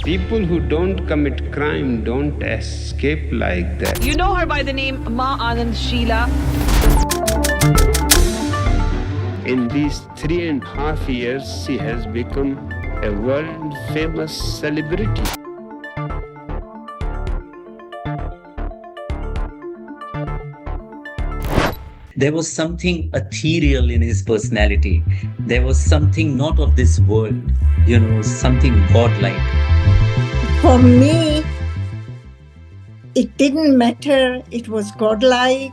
People who don't commit crime don't escape like that. You know her by the name Ma Anand Sheela. In these 3.5 years, she has become a world famous celebrity. There was something ethereal in his personality. There was something not of this world, something godlike. For me, it didn't matter it was godlike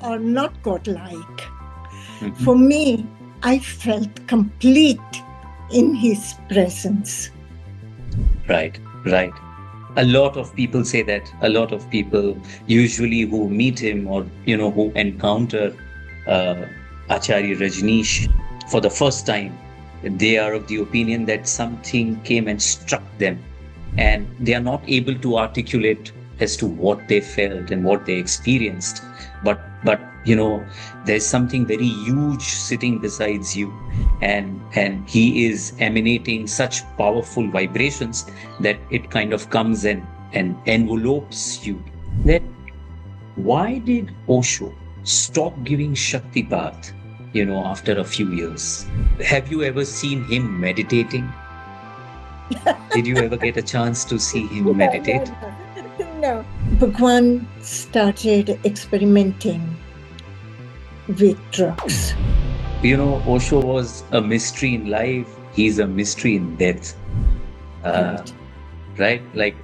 or not godlike. Mm-hmm. For me, I felt complete in his presence. Right. A lot of people say that. A lot of people usually who meet him or, who encounter Acharya Rajneesh for the first time, they are of the opinion that something came and struck them and they are not able to articulate as to what they felt and what they experienced. But there's something very huge sitting besides you and he is emanating such powerful vibrations that it kind of comes and envelopes you. That why did Osho stop giving Shaktipat, after a few years? Have you ever seen him meditating? Did you ever get a chance to see him meditate? No. Bhagwan started experimenting with drugs. Osho was a mystery in life. He's a mystery in death. Right? Like,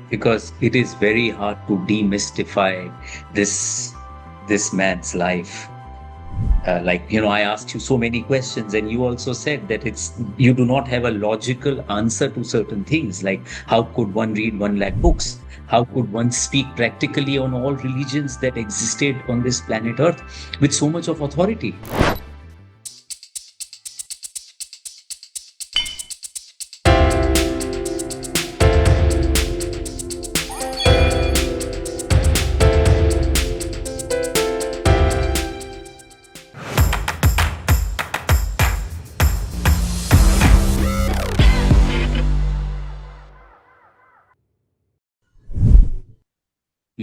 because it is very hard to demystify this man's life. I asked you so many questions and you also said that you do not have a logical answer to certain things. Like, how could one read 1 lakh books? How could one speak practically on all religions that existed on this planet Earth with so much of authority?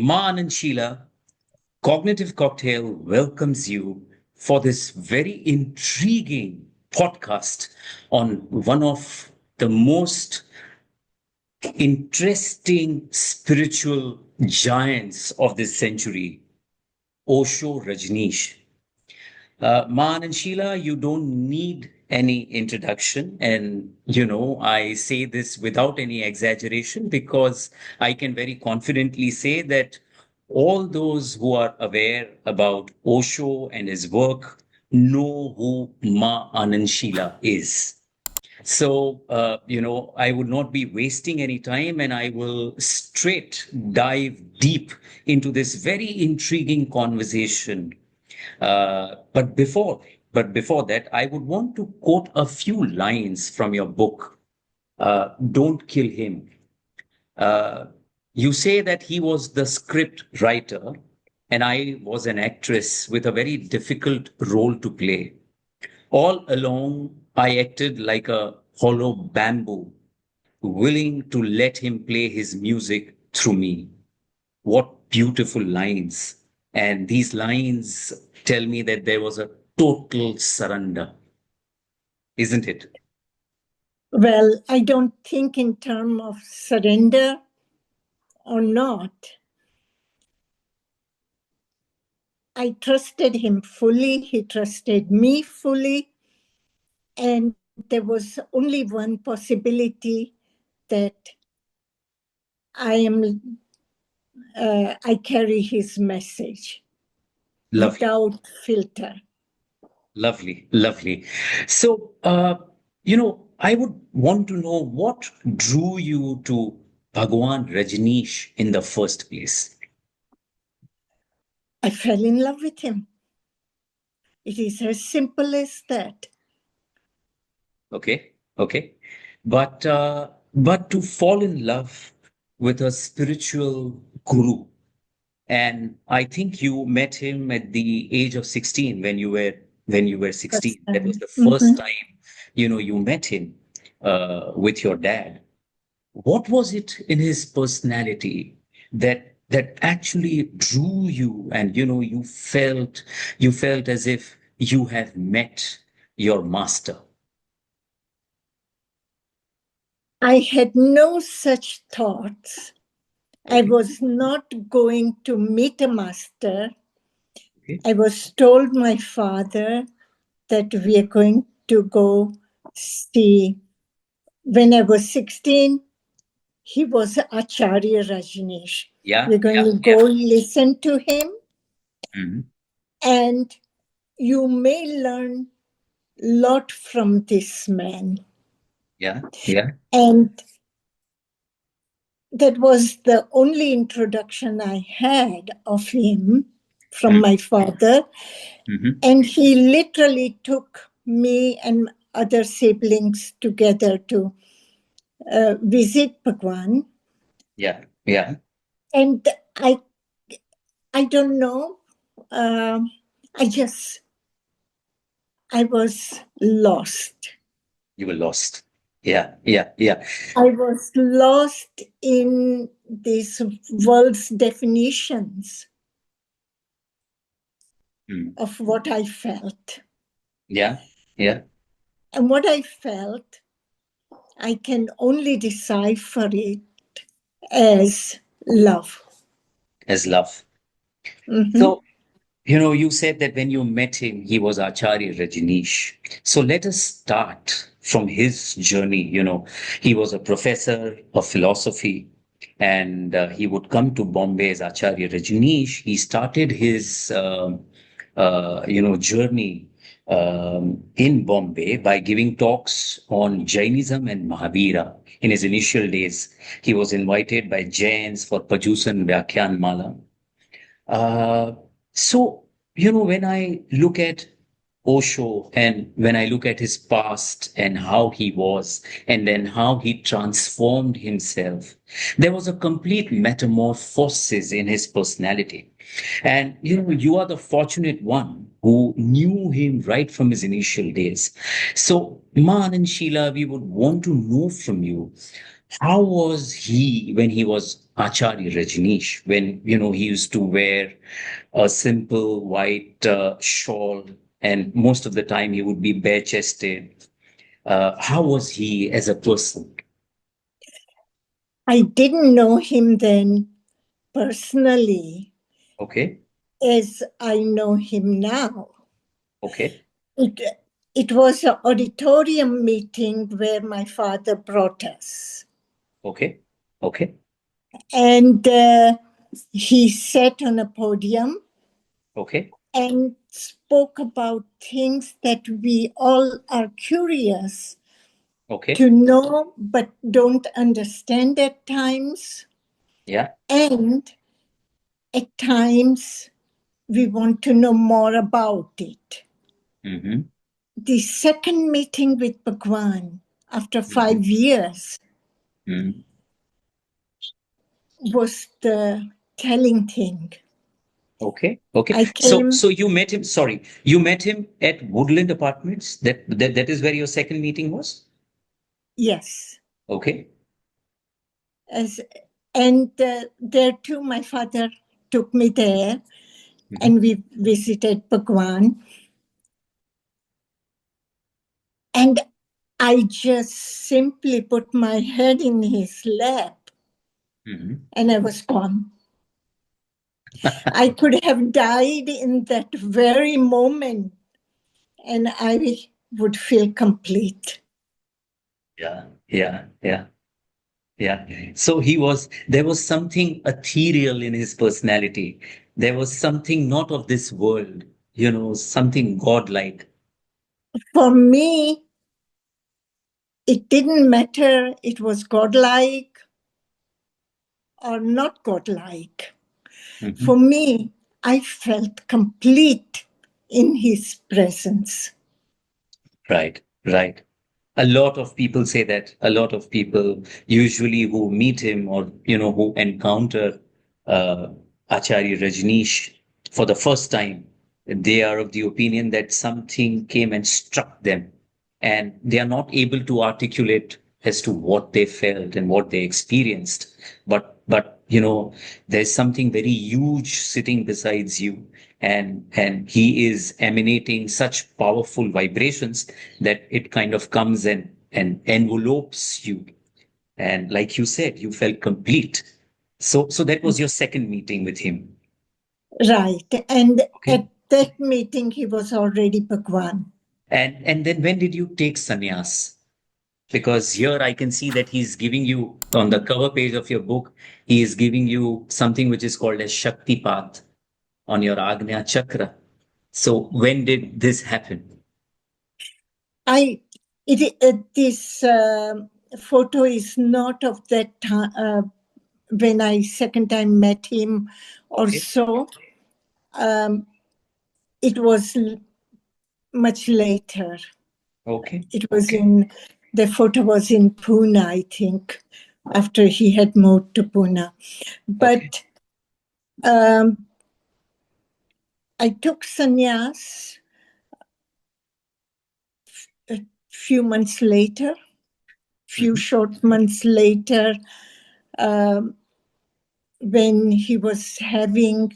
Ma Anand Sheela, Cognitive Cocktail welcomes you for this very intriguing podcast on one of the most interesting spiritual giants of this century, Osho Rajneesh. Ma Anand Sheela, you don't need any introduction. And, I say this without any exaggeration because I can very confidently say that all those who are aware about Osho and his work know who Ma Anand Sheela is. So, I would not be wasting any time and I will straight dive deep into this very intriguing conversation. But before that, I would want to quote a few lines from your book, Don't Kill Him. You say that he was the script writer and I was an actress with a very difficult role to play. All along, I acted like a hollow bamboo, willing to let him play his music through me. What beautiful lines. And these lines tell me that there was a total surrender, isn't it? Well, I don't think in terms of surrender or not. I trusted him fully. He trusted me fully. And there was only one possibility that I carry his message. Lovely. Without filter. Lovely. So, I would want to know what drew you to Bhagwan Rajneesh in the first place. I fell in love with him. It is as simple as that. Okay. But to fall in love with a spiritual guru, and I think you met him at the age of 16 when you were 16. That was the first time, you met him. with your dad. What was it in his personality that actually drew you, and you felt as if you have met your master? I had no such thoughts. I Okay. was not going to meet a master. Okay. I was told my father that we are going to go see. When I was 16, he was Acharya Rajneesh. Yeah. We're going to go listen to him, Mhm. and you may learn a lot from this man. Yeah. Yeah. And that was the only introduction I had of him from my father. Mhm. And he literally took me and other siblings together to visit Bhagwan. Yeah. Yeah. And I don't know, um, I was lost. You were lost. Yeah. Yeah. Yeah. I was lost in these world's definitions Mm. of what I felt. Yeah. Yeah. And what I felt, I can only decipher it as love. As love. Mhm. So, you said that when you met him, he was Acharya Rajneesh. So let us start from his journey. He was a professor of philosophy, and he would come to Bombay as Acharya Rajneesh. He started his, journey in Bombay by giving talks on Jainism and Mahavira. In his initial days, he was invited by Jains for Pajusan Vyakhyan Mala. Uh, so, when I look at Osho, and when I look at his past and how he was, and then how he transformed himself, there was a complete metamorphosis in his personality. And, you are the fortunate one who knew him right from his initial days. So, Ma Anand Sheela, we would want to know from you, how was he when he was Acharya Rajneesh, when, he used to wear a simple white shawl, and most of the time he would be bare chested. How was he as a person? I didn't know him then personally Okay. as I know him now. Okay. It, it was an auditorium meeting where my father brought us. Okay. Okay. And he sat on a podium Okay. and spoke about things that we all are curious Okay. to know but don't understand at times. Yeah. And at times we want to know more about it. Mm-hmm. The second meeting with Bhagwan after Mm-hmm. 5 years Mm-hmm. was the telling thing. Okay. Okay. I So, came, so you met him. Sorry, you met him at Woodland Apartments. That is where your second meeting was. yes, Okay. as and there too, my father took me there, Mm-hmm. and we visited Bhagwan. And I just simply put my head in his lap, Mm-hmm. and I was gone. I could have died in that very moment, and I would feel complete. Yeah. Yeah. Yeah. Yeah. So there was something ethereal in his personality. There was something not of this world, something godlike. For me, it didn't matter it was godlike or not godlike. Mhm. For me, I felt complete in his presence. Right. Right. A lot of people say that. A lot of people usually who meet him, or, who encounter uh, Acharya Rajneesh for the first time, they are of the opinion that something came and struck them. and they are not able to articulate as to what they felt and what they experienced. But there's something very huge sitting besides you, and he is emanating such powerful vibrations that it kind of comes and envelopes you. And like you said, you felt complete. So that was your second meeting with him. Right. And Okay. at that meeting, he was already Bhagwan. And then when did you take sannyas? Because here I can see that he's giving you on the cover page of your book, he is giving you something which is called as Shakti Path on your Agnya Chakra. So when did this happen? This photo is not of that time when I second time met him or Okay. so. It was much later. Okay. It was the photo was in Pune, I think, after he had moved to Pune. But I took sannyas a few months later, short months later, when he was having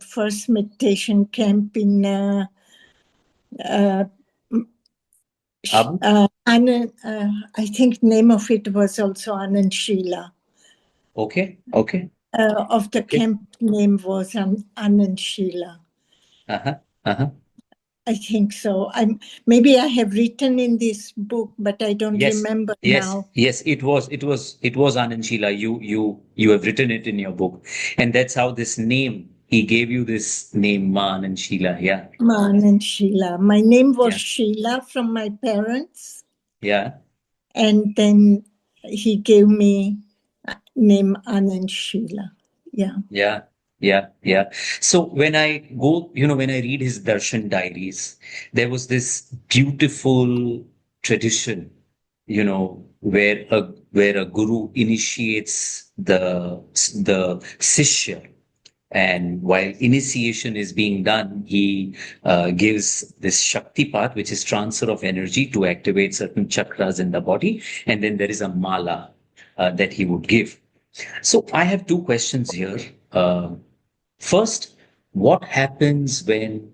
first meditation camp in Abu? I think name of it was also Anand Sheela. Okay. Okay. Of the Okay. camp name was Anand Sheela. Uh-huh. Uh-huh. I think so. Maybe I have written in this book, but I don't Yes. remember Yes. now. Yes. It was Anand Sheela. You have written it in your book. And that's how this name, he gave you this name, Ma Anand Sheela. Yeah. Maa Anand Sheela. My name was Yeah. Sheela from my parents, Yeah. and then he gave me name Anand Sheela. Yeah. Yeah. Yeah. Yeah. So when I go, when I read his darshan diaries, there was this beautiful tradition, where a guru initiates the sishya. And while initiation is being done, he gives this Shakti path, which is transfer of energy to activate certain chakras in the body. And then there is a mala that he would give. So I have two questions here. First, what happens when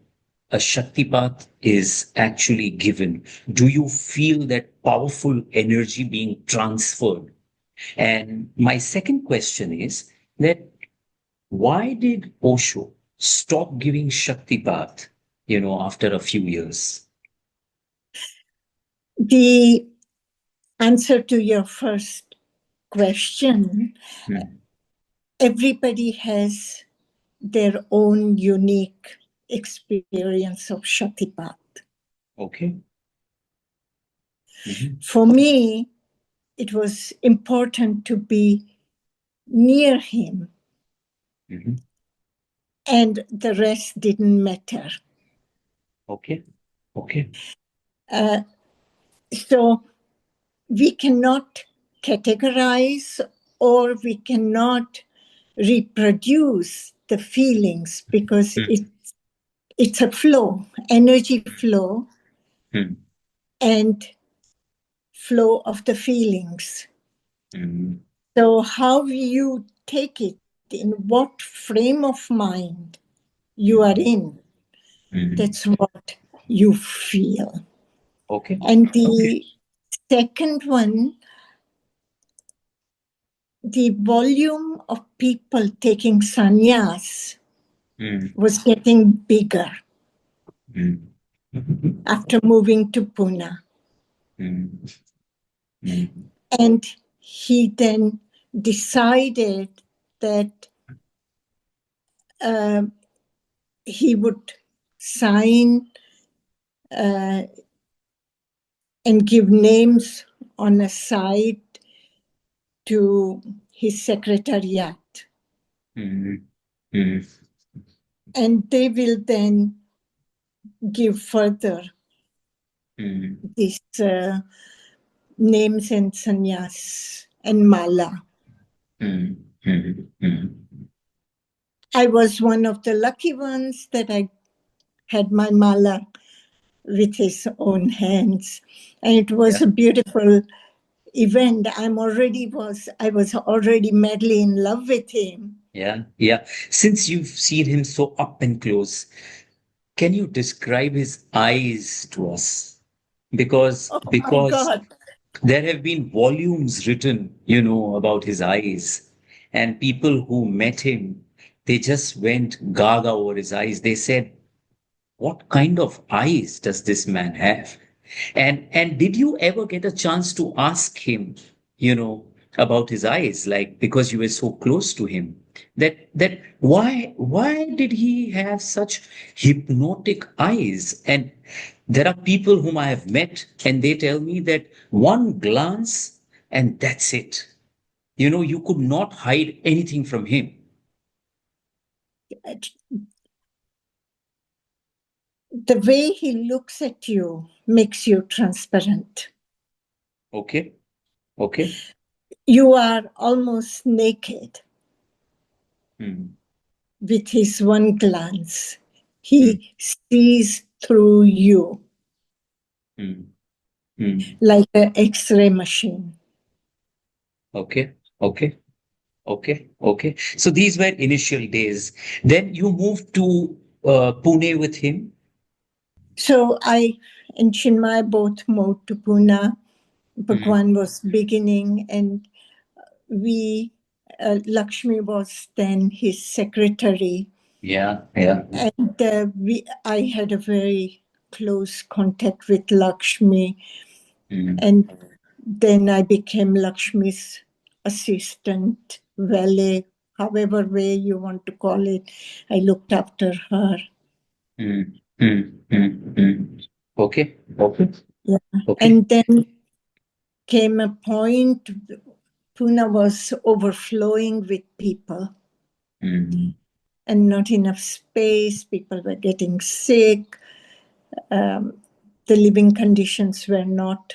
a Shakti path is actually given? Do you feel that powerful energy being transferred? And my second question is that why did Osho stop giving Shakti Path, after a few years? The answer to your first question, everybody has their own unique experience of Shaktipat. Okay. For me, it was important to be near him, and the rest didn't matter. Okay. Okay. So we cannot categorize or we cannot reproduce the feelings because it's a flow, energy flow, and flow of the feelings. So how you take it, in what frame of mind you are in, that's what you feel. Okay. And the second one, the volume of people taking sannyas was getting bigger after moving to Pune. And he then decided that he would sign and give names on a side to his secretariat. And they will then give further these names and sannyas and mala. I was one of the lucky ones that I had my mala with his own hands. And it was Yeah. a beautiful event. I was already madly in love with him. Yeah. Yeah. Since you've seen him so up and close, can you describe his eyes to us? Because Oh my because God. there have been volumes written, about his eyes, and people who met him, they just went gaga over his eyes. They said, what kind of eyes does this man have? And did you ever get a chance to ask him, you know, about his eyes, like because you were so close to him, that why did he have such hypnotic eyes? And there are people whom I have met, and they tell me that one glance and that's it. You could not hide anything from him. The way he looks at you makes you transparent. Okay. Okay. You are almost naked Mm, with his one glance. mm, He sees through you mm, mm. like an X-ray machine. Okay. Okay. Okay, okay. So these were initial days. Then you moved to Pune with him. So I and Chinmay both moved to Pune. Mm. Bhagwan was beginning, and Lakshmi was then his secretary. Yeah, yeah. And I had a very close contact with Lakshmi. Mm. And then I became Lakshmi's assistant, valet, however way you want to call it. I looked after her. Mm. Mm. Mm. Mm. Okay, okay, Yeah. okay. And then came a point, Pune was overflowing with people Mm. and not enough space. People were getting sick. The living conditions were not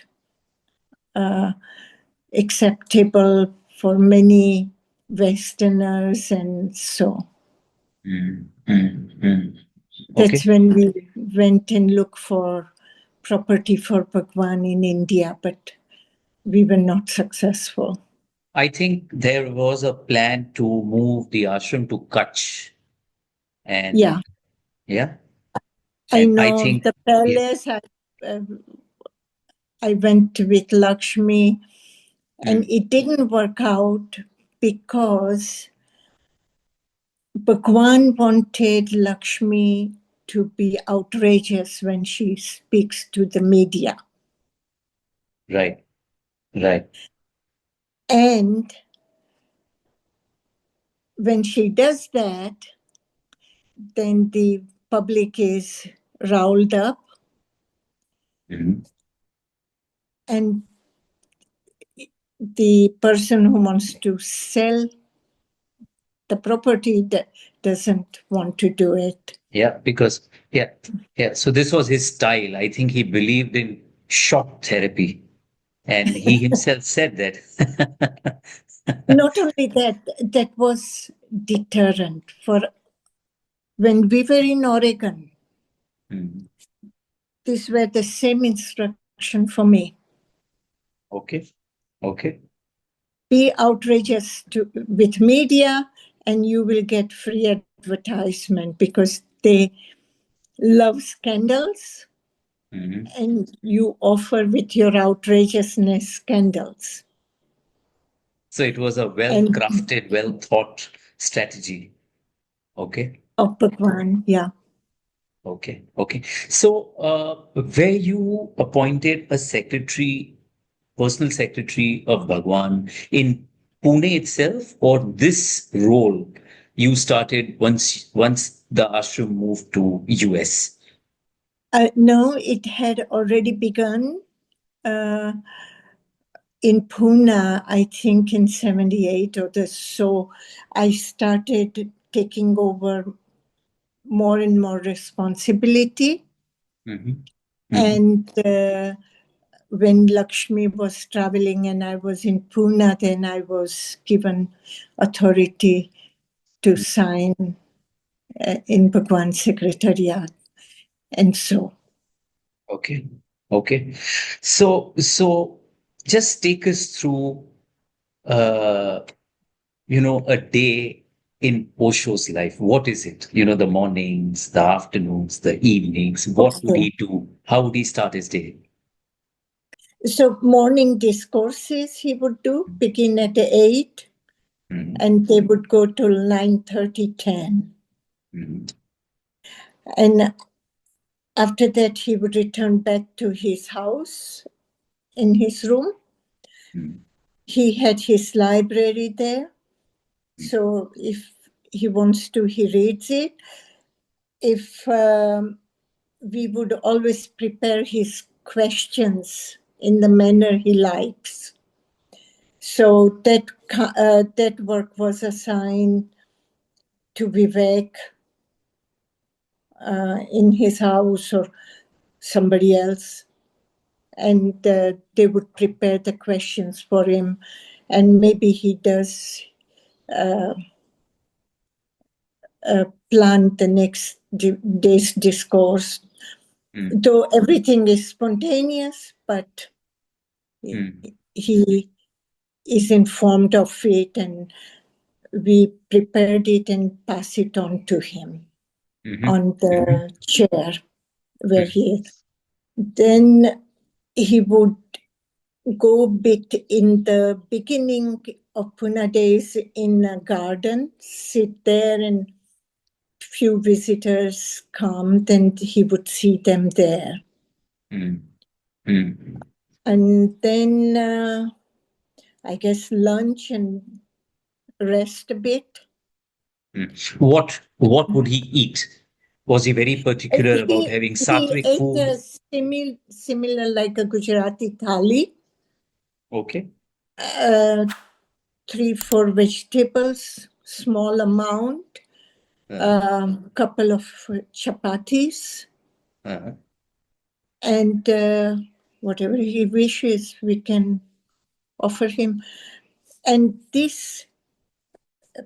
acceptable for many Westerners, and so Mm. Mm. Mm. that's Okay. when we went and looked for property for Bhagwan in India, but we were not successful. I think there was a plan to move the ashram to Kutch, and Yeah, yeah, I and I know think the yeah. palace. Uh, I went with Lakshmi, and Mm. it didn't work out because Bhagwan wanted Lakshmi to be outrageous when she speaks to the media. Right, right. And when she does that, then the public is riled up, Mm. and the person who wants to sell the property doesn't want to do it. Yeah, because yeah, yeah. So this was his style. I think he believed in shock therapy, and he himself said that. Not only that, that was deterrent. For when we were in Oregon, Mm. these were the same instruction for me. Okay, okay. Be outrageous with media, and you will get free advertisement because they love scandals, Mhm. and you offer with your outrageousness scandals. So it was a well And crafted, well thought strategy. Okay, of Bhagwan, yeah. okay, okay. So were you appointed a secretary, personal secretary of Bhagwan in Pune itself, or this role you started once the ashram moved to US? No, it had already begun in Pune, I think in 78 or so. I started taking over more and more responsibility. Mhm. Mhm. And when Lakshmi was traveling and I was in Pune, then I was given authority to sign in Bhagwan Secretariat. And so. Okay. Okay. So just take us through, uh, a day in Osho's life. What is it? The mornings, the afternoons, the evenings. What would Okay. he do? How would he start his day? So morning discourses he would do, begin at 8, Mhm. and they would go till 9:30, 10. Mhm. And after that, he would return back to his house in his room. Mhm. He had his library there. So if he wants to, he reads it. If we would always prepare his questions in the manner he likes. So that work was assigned to Vivek in his house or somebody else. And they would prepare the questions for him. And maybe he does plan the next day's discourse. Mm. Though everything is spontaneous, but Mm. he is informed of it, and we prepared it and pass it on to him Mhm. on the chair where Mhm. he is. Then he would go bit in the beginning of Pune days in a garden, sit there, and few visitors come, then he would see them there. Mm. Mm. And then I guess lunch and rest a bit. Mm. What would he eat? Was he very particular about having He sattvic ate food? a similar like a Gujarati thali, Okay. uh, 3-4 vegetables, small amount, Uh-huh. couple of chapatis, Uh-huh. and whatever he wishes, we can offer him. And this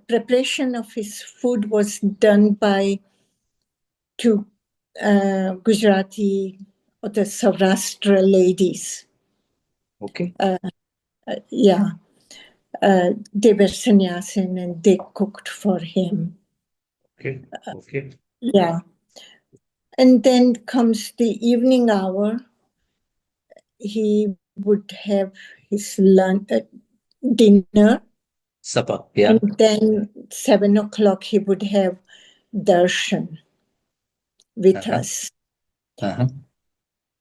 preparation of his food was done by two Gujarati or the Saurashtra ladies. Okay. Yeah, they were sannyasin and they cooked for him. Okay. Okay. Yeah. And then comes the evening hour. He would have his lunch, dinner, Supper. and Yeah. then 7 o'clock he would have darshan with Uh-huh. us. Uh-huh.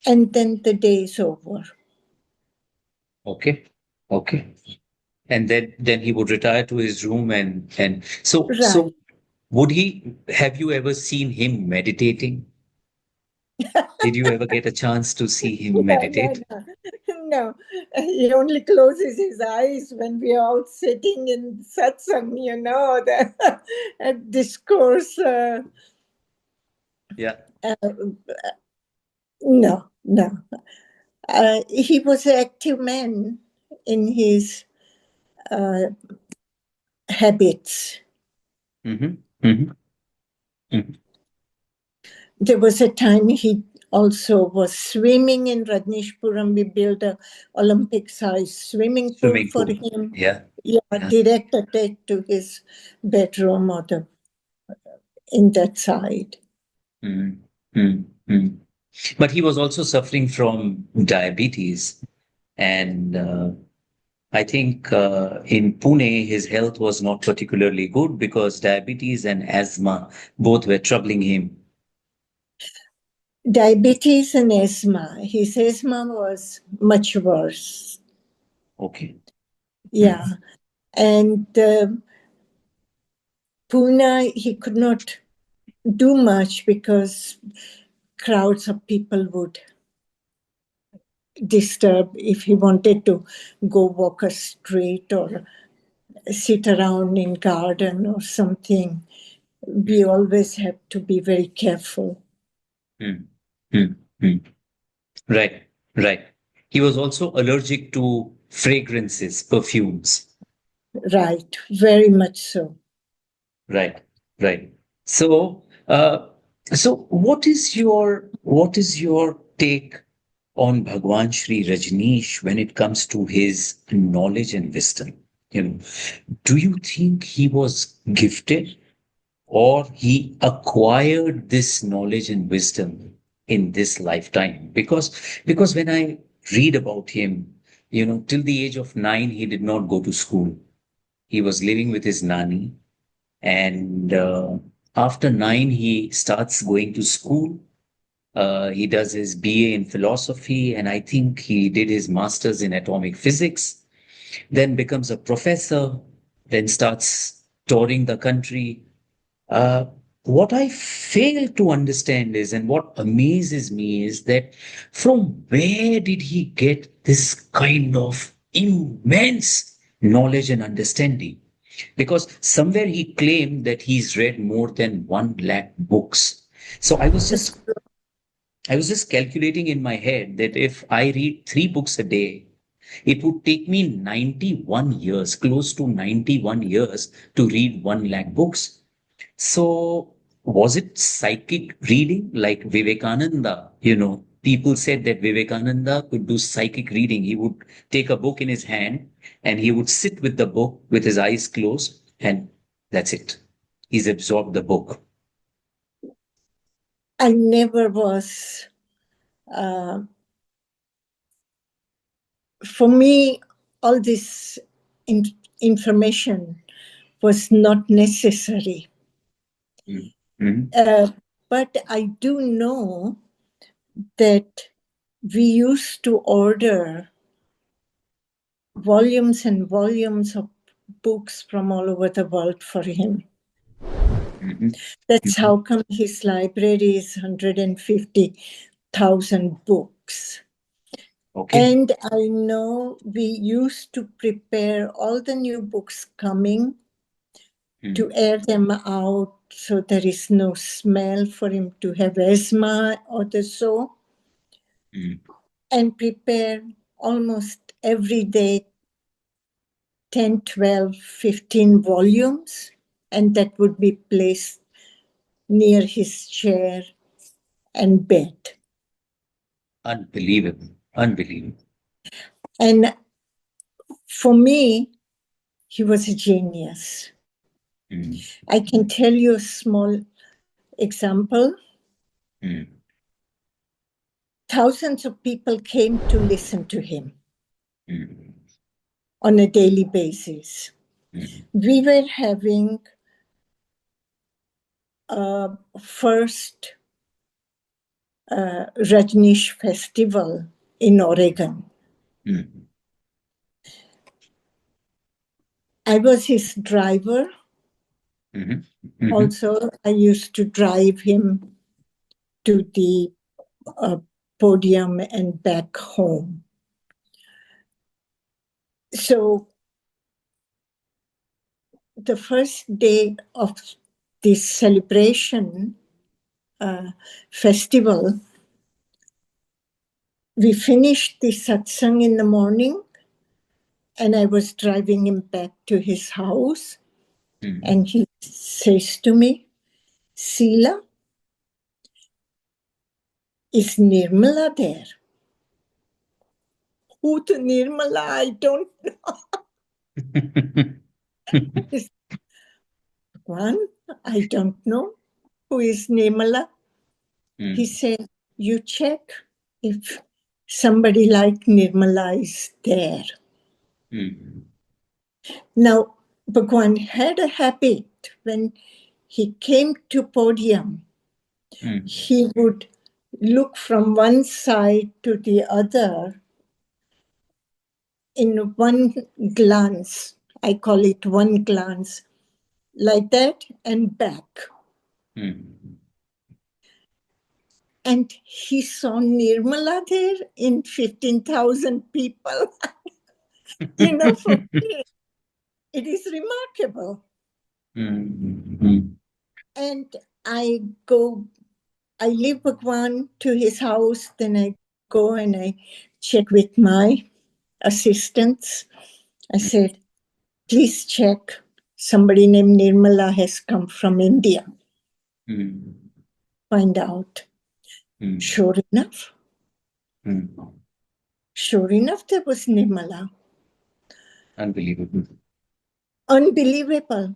And then the day is over. Okay. Okay. And then he would retire to his room, and so Right. would he have you ever seen him meditating? Did you ever get a chance to see him No, no, meditate? no. No, he only closes his eyes when we are out sitting in satsang, the discourse. Yeah. Uh, no, no. He was an active man in his habits. Mm-hmm. Mm-hmm. Mm-hmm. There was a time he also was swimming in Rajneeshpuram. We built a Olympic-sized swimming pool Swimming for pool. him. Yeah. Yeah, Yeah. direct attached to his bedroom or in that side. Mm. Mm. Mm. But he was also suffering from diabetes, and I think in Pune, his health was not particularly good because diabetes and asthma both were troubling him. Diabetes and asthma. His asthma was much worse. Okay. Yeah. Mm. And Pune, he could not do much because crowds of people would disturb if he wanted to go walk a street or sit around in garden or something. We always have to be very careful. Mm. Mm. Mm. Right. Right. He was also allergic to fragrances, perfumes. Right, very much so. Right. Right. So, so what is your take on Bhagwan Shri Rajneesh when it comes to his knowledge and wisdom? Do you think he was gifted or he acquired this knowledge and wisdom in this lifetime? Because when I read about him, till the age of 9, he did not go to school. He was living with his nani, and after 9, he starts going to school. He does his BA in philosophy, and I think he did his master's in atomic physics, then becomes a professor, then starts touring the country. Uh, what I fail to understand is, and what amazes me is that from where did he get this kind of immense knowledge and understanding? Because somewhere he claimed that he's read more than 1 lakh books. So I was just calculating in my head that if I read 3 books a day, it would take me 91 years, close to 91 years, to read 1 lakh books. So was it psychic reading like Vivekananda? People said that Vivekananda could do psychic reading. He would take a book in his hand and he would sit with the book with his eyes closed, and that's it. He's absorbed the book. I never was. For me, all this information was not necessary. Mm-hmm. But I do know that we used to order volumes and volumes of books from all over the world for him. Mm-hmm. That's how come his library is 150,000 books. Okay. And I know we used to prepare all the new books coming to air them out so there is no smell for him to have asthma or so. And prepare almost every day 10, 12, 15 volumes, and that would be placed near his chair and bed. Unbelievable. Unbelievable. And for me, he was a genius. I can tell you a small example. Thousands of people came to listen to him on a daily basis. We were having a first Rajneesh festival in Oregon. I was his driver. Also, I used to drive him to the podium and back home. So the first day of this celebration festival, we finished the satsang in the morning, and I was driving him back to his house, and he says to me, Sheela, is Nirmala there? Who to Nirmala? I don't know. Bhagwan, I don't know. Who is Nirmala? He said, you check if somebody like Nirmala is there. Now, Bhagwan had a habit when he came to podium, he would look from one side to the other in one glance. I call it one glance, like that, and back. And he saw Nirmala there in 15,000 people. For me, it is remarkable. And I leave Bhagwan to his house, then I go and I check with my assistants. I said, please check. Somebody named Nirmala has come from India. Find out. Sure enough, Mm. Sure enough, there was Nirmala. Unbelievable. Unbelievable.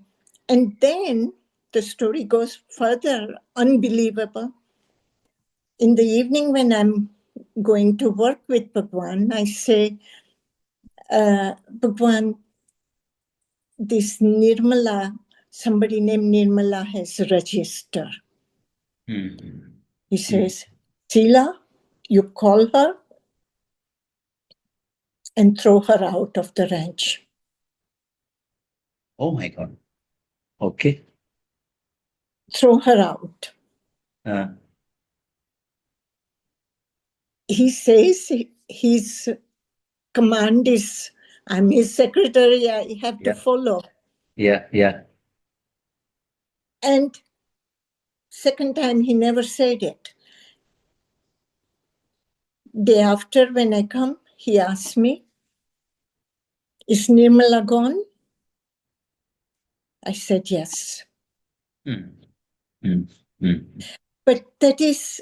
And then the story goes further, unbelievable. In the evening, when I'm going to work with Bhagwan, I say, Bhagwan, this Nirmala, somebody named Nirmala has registered. Mm. He says, Sheela, you call her and throw her out of the ranch. Oh my God. Okay. Throw her out. He says his command is, I'm his secretary, I have to follow. Yeah. And second time, he never said it. Day after, when I come, he asks me, is Nirmala gone? I said yes. But that is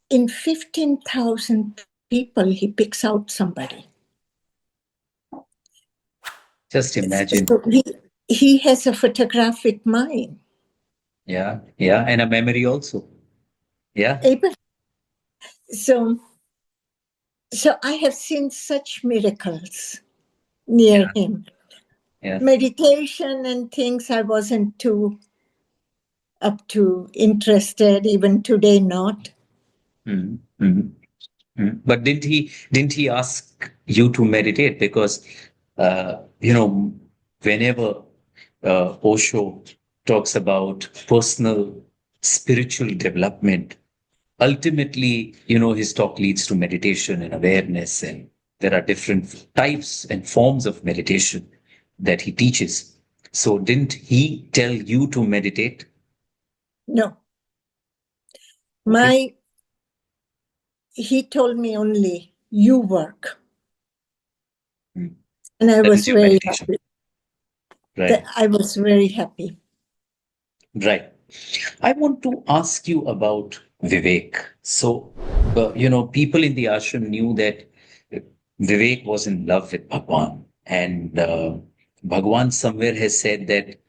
in 15,000 people, he picks out somebody. Just imagine. So he has a photographic mind. Yeah. And a memory also. Yeah. So I have seen such miracles near him. Yeah. Meditation and things I wasn't too up to interested, even today not. But didn't he ask you to meditate? Because whenever Osho talks about personal spiritual development, ultimately, his talk leads to meditation and awareness, and there are different types and forms of meditation that he teaches. So didn't he tell you to meditate? No. Okay. He told me only, you work. Mm. And I That was is your very meditation. happy. Right. I was very happy. Right. I want to ask you about Vivek. So, people in the ashram knew that Vivek was in love with Bhagwan. And Bhagwan somewhere has said that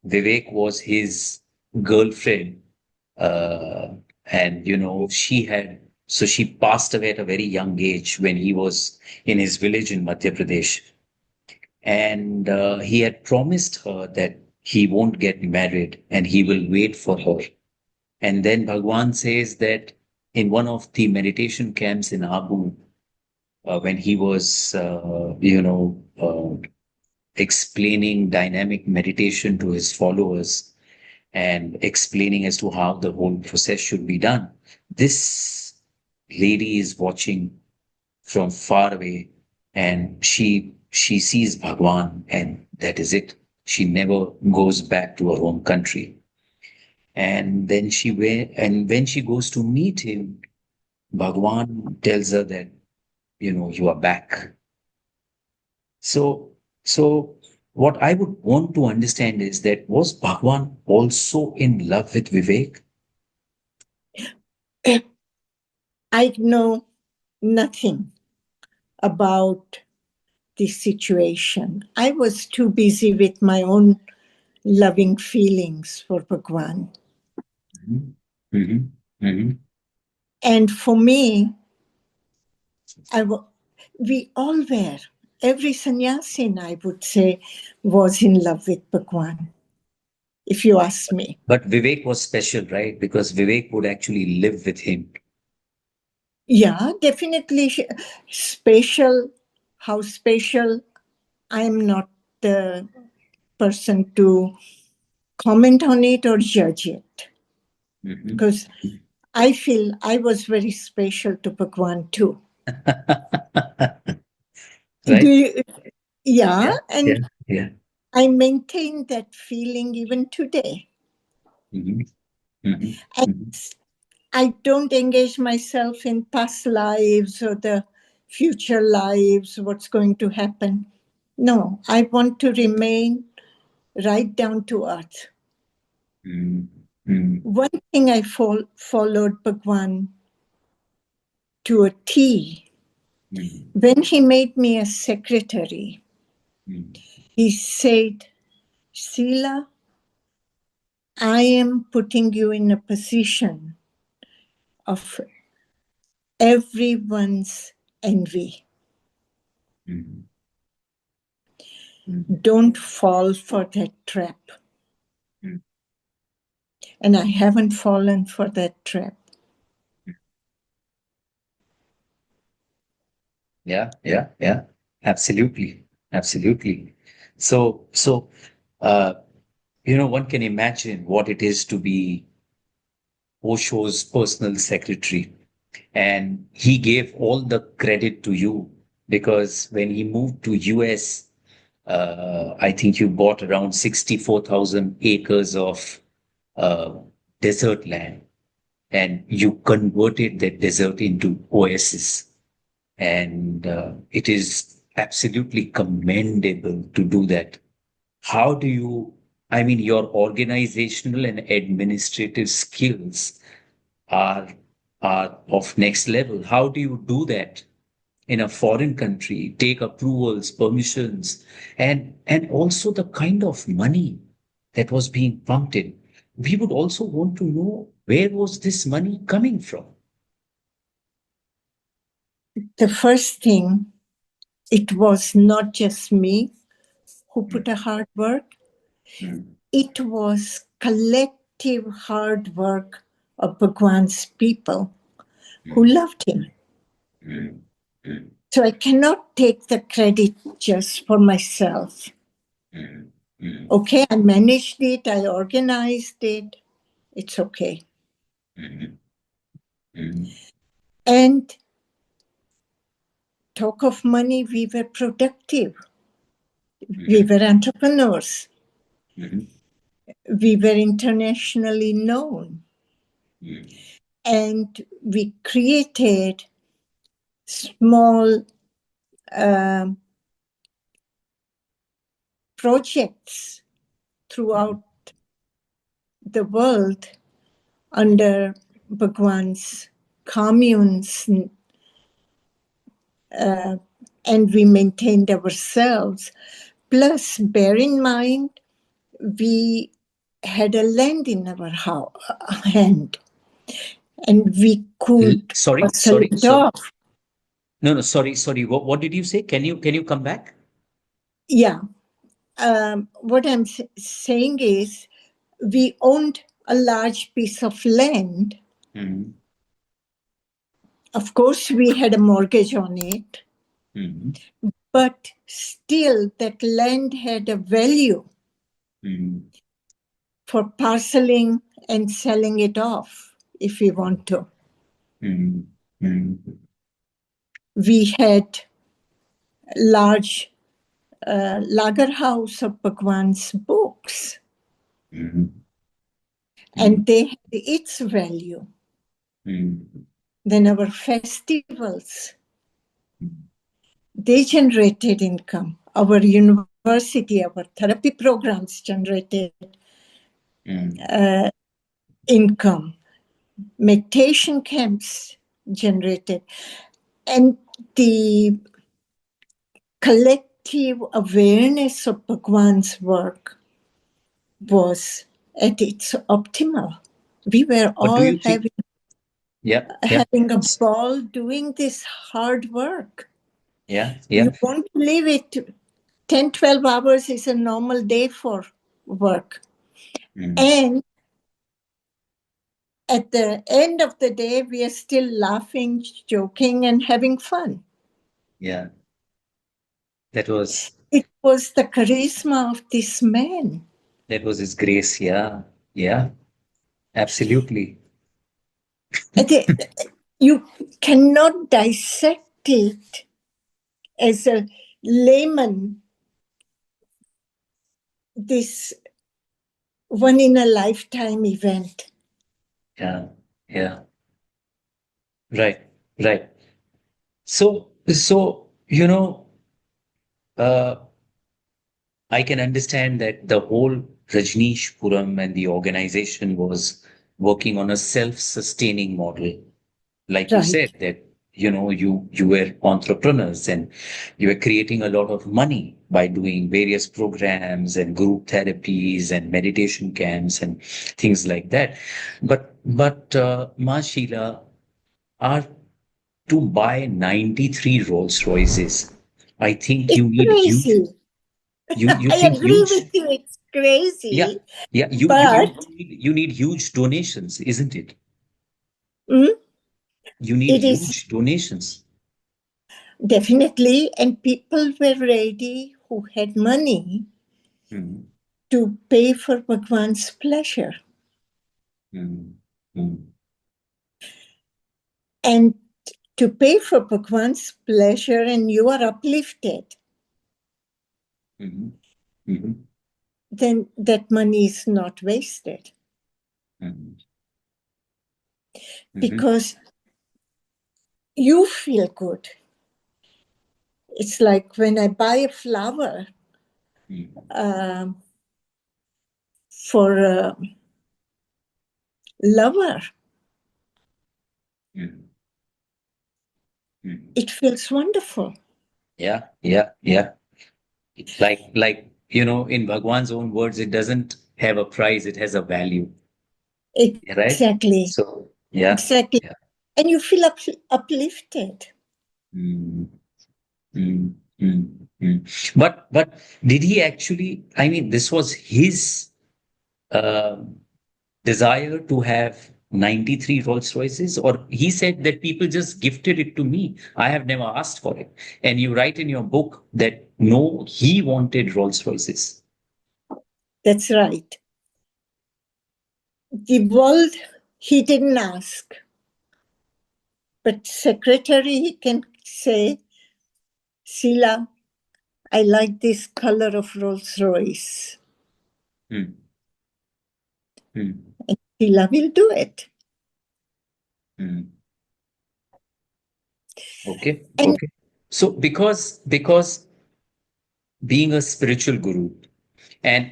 Vivek was his girlfriend. Uh, and, she passed away at a very young age when he was in his village in Madhya Pradesh. And he had promised her that he won't get married and he will wait for her. And then Bhagwan says that in one of the meditation camps in Abu, when he was, explaining dynamic meditation to his followers and explaining as to how the whole process should be done, this lady is watching from far away, and she sees Bhagwan, and that is it. She never goes back to her home country. And then when she goes to meet him, Bhagwan tells her that, you are back. So what I would want to understand is that was Bhagwan also in love with Vivek? I know nothing about this situation. I was too busy with my own loving feelings for Bhagwan. And for me, we all were. Every sannyasin, I would say, was in love with Bhagwan, if you ask me. But Vivek was special, right? Because Vivek would actually live with him. Yeah, definitely special. How special, I'm not the person to comment on it or judge it. Because I feel I was very special to Bhagwan too. Right? Yeah, and Yeah. I maintain that feeling even today. I don't engage myself in past lives or the future lives, what's going to happen. No, I want to remain right down to earth. One thing I followed Bhagwan to a T. When he made me a secretary, he said, Sheela, I am putting you in a position of everyone's envy. Don't fall for that trap. And I haven't fallen for that trap. Yeah. Absolutely. So, one can imagine what it is to be Osho's personal secretary. And he gave all the credit to you because when he moved to US, I think you bought around 64,000 acres of desert land and you converted that desert into oasis. And it is absolutely commendable to do that. How do you, your organizational and administrative skills are, are of next level. How do you do that in a foreign country, take approvals, permissions, and also the kind of money that was being pumped in? We would also want to know where was this money coming from? The first thing, it was not just me who put a hard work. It was collective hard work of Bhagwan's people who loved him. So I cannot take the credit just for myself. Okay, I managed it, I organized it, it's okay. And talk of money, we were productive. We were entrepreneurs. We were internationally known. And we created small projects throughout the world under Bhagwan's communes, and we maintained ourselves. Plus, bear in mind, we had a land in our hand, and we could Sorry. it off. No, sorry. What did you say? Can you come back? Yeah. What I'm saying is, we owned a large piece of land. Of course, we had a mortgage on it, but still that land had a value for parceling and selling it off if we want to. We had large lager house of Bhagwan's books, and they had its value. Then our festivals, they generated income. Our university, our therapy programs generated income. Meditation camps generated. And the collective awareness of Bhagwan's work was at its optimal. We were all having a ball doing this hard work. You won't believe it. 10, 12 hours is a normal day for work. And at the end of the day, we are still laughing, joking, and having fun. Yeah. It was the charisma of this man. That was his grace. Yeah. Absolutely. You cannot dissect it as a layman, this one in a lifetime event. Yeah. Right. So, I can understand that the whole Rajneeshpuram and the organization was working on a self-sustaining model. Like you said, that you were entrepreneurs and you were creating a lot of money by doing various programs and group therapies and meditation camps and things like that. But Ma Sheela, are to buy 93 Rolls Royces, I think It's you need huge, crazy. you I think agree huge, with you. It's yeah, crazy, yeah, but you need huge donations, isn't it? mm, You need it is huge donations. definitely, and people were ready who had money Mm, to pay for Bhagwan's pleasure. mm, mm, And to pay for Bhagwan's pleasure, and you are uplifted, mhm, mhm, then that money is not wasted. mhm, mhm, Because you feel good. It's like when I buy a flower mhm, um, for a lover, mhm, mhm. it feels wonderful. Yeah, yeah, yeah. In Bhagwan's own words, it doesn't have a price, it has a value. Yeah, right? Exactly, So, yeah, exactly. yeah. And you feel uplifted. Mm, mm, mm, mm. But did he actually, I mean, this was his uh, desire to have 93 Rolls Royces, or he said that people just gifted it to me. I have never asked for it. And you write in your book that no, he wanted Rolls Royces. That's right. The world, he didn't ask. But secretary, he can say, Sheila, I like this color of Rolls Royce. Mm, mm, Sheila will do it. mm. Okay, And okay. So because being a spiritual guru, and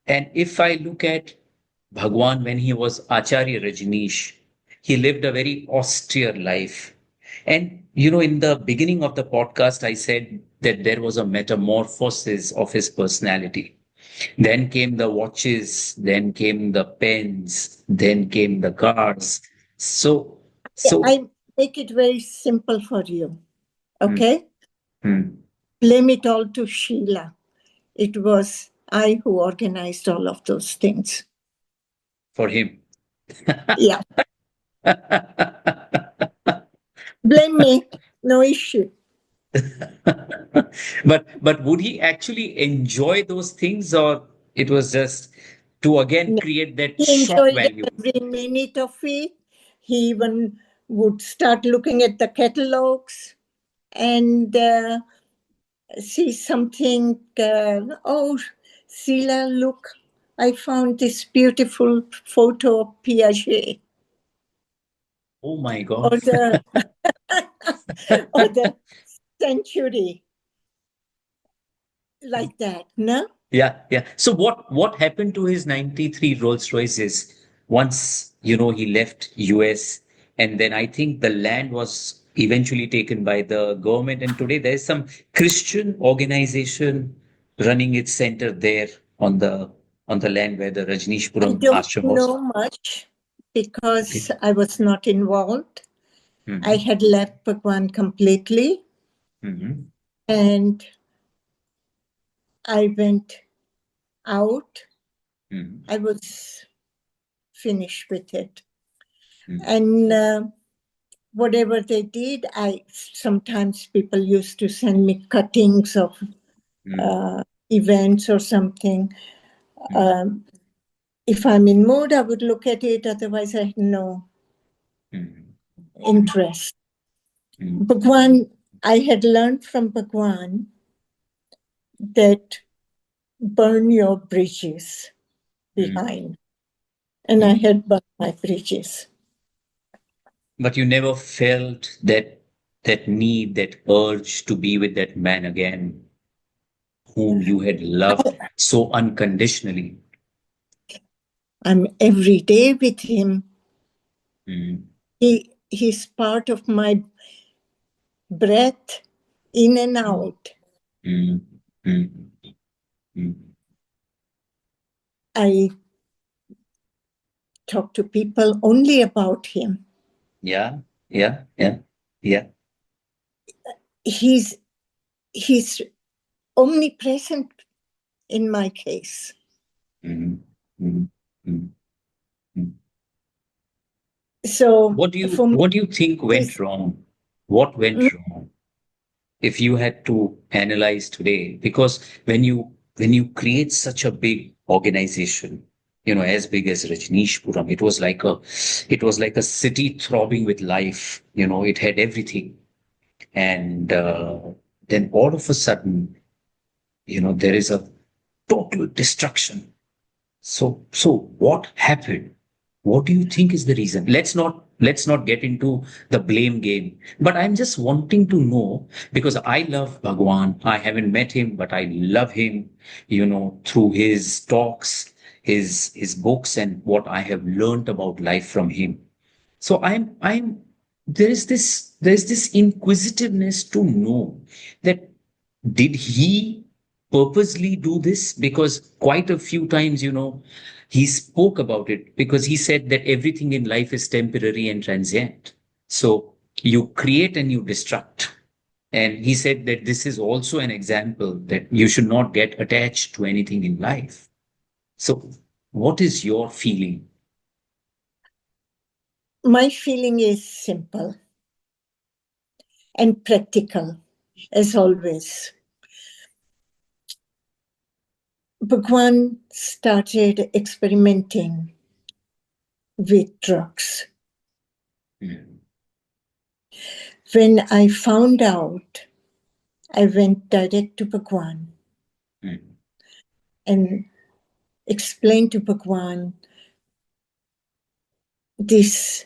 and if I look at Bhagwan when he was Acharya Rajneesh, he lived a very austere life. And in the beginning of the podcast, I said that there was a metamorphosis of his personality. Then came the watches, then came the pens, then came the cars. So, so, I make it very simple for you. hmm, Okay? hmm, Blame it all to Sheila. It was I who organized all of those things. for him. Yeah. Blame me. No issue. But would he actually enjoy those things, or it was just to again No. create that He shock enjoyed value? every minute of it. He even would start looking at the catalogs and see something. Oh, Sheila, look, I found this beautiful photo of Piaget. Oh my Or God. the or the century, like that, no? Yeah, yeah. So what happened to his 93 Rolls Royces once, he left US, and then I think the land was eventually taken by the government, and today there's some Christian organization running its center there on the land where the I Rajneeshpuram don't ashram was. know much Okay. because I was not involved. I Hmm. had left Bhagwan completely Hmm. and I went out. Hmm. I was finished with it. Hmm. And whatever they did, sometimes people used to send me cuttings of Hmm. uh, events or something. Hmm. Um, if I'm in mood, I would look at it. Otherwise, I had no Hmm. interest. Hmm. Bhagwan, I had learned from Bhagwan that burn your bridges Hmm. behind. And I Hmm. had burned my bridges. But you never felt that need, that urge to be with that man again, whom you had loved so unconditionally. I'm every day with him. Mm, He's part of my breath in and out. Mm, mm, mm. I talk to people only about him. Yeah. He's omnipresent in my case. Mm, mm, mm, mm. So What do for me, you think went this, wrong? What went wrong? If you had to analyze today, because when you create such a big organization, as big as Rajneeshpuram, it was like a city throbbing with life. It had everything, and then all of a sudden, there is a total destruction. So what happened? What do you think is the reason? Let's not get into the blame game. But I'm just wanting to know, because I love Bhagwan. I haven't met him, but I love him, through his talks, his books, and what I have learned about life from him. So I'm there's this inquisitiveness to know that did he purposely do this? Because quite a few times, he spoke about it, because he said that everything in life is temporary and transient. So you create and you destruct. And he said that this is also an example that you should not get attached to anything in life. So what is your feeling? my feeling is simple and practical, as always. Bhagwan started experimenting with drugs. Mm, When I found out, I went direct to Bhagwan mm, and explained to Bhagwan, this